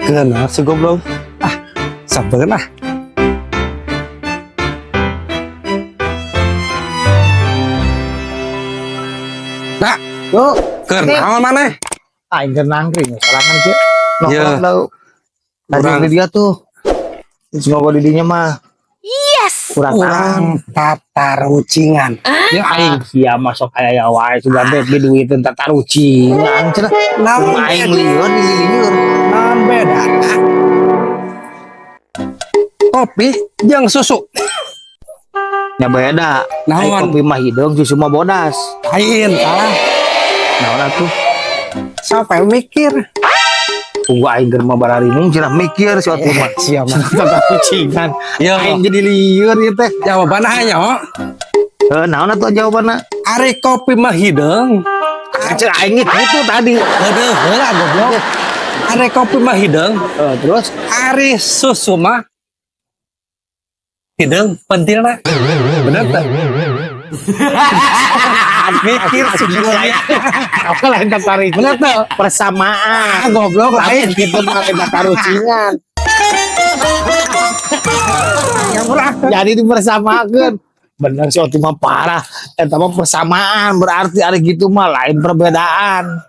Kenal si goblok. Sabar lah. Nah, Yuk, kenal mana? aing keur nangkring sorangan kieu. Iya. Nongkrong lau. Tadi Kurang. di dia tuh. Semoga di dinya mah. Kurang tatarucingan. Ya aing sia masuk aya wae sudah bebe duit teu tatarucingan cenah. Naon Aing lieur di lieur. Naon beda? Kopi jeung susu. Ya beda. Aing Naon? kopi mah hideung susu mah bodas. Lain salah. Naon atuh? Sampai mikir. Tunggu aing keur mah bararimung cenah mikir suatu mah. Siapa? Tatarucingan. Iya. Aing jadi lieur ieu teh. Jawaban hanya Naon atuh jawabanna? Ari kopi mah hideung. Cek aing itu tadi. Heudeung heula goblok. Ari kopi mah hideung. Terus Ari susu mah hideung pentilna. Bener teh? Mikir sebenarnya. apa lain tertarik? Bener teh? Persamaan. Goblok lain. Gitu mah lain tatarucingan. Jadi dipersamakan. Bener sih, mah parah. Eta mah persamaan berarti ada gitu mah lain perbedaan.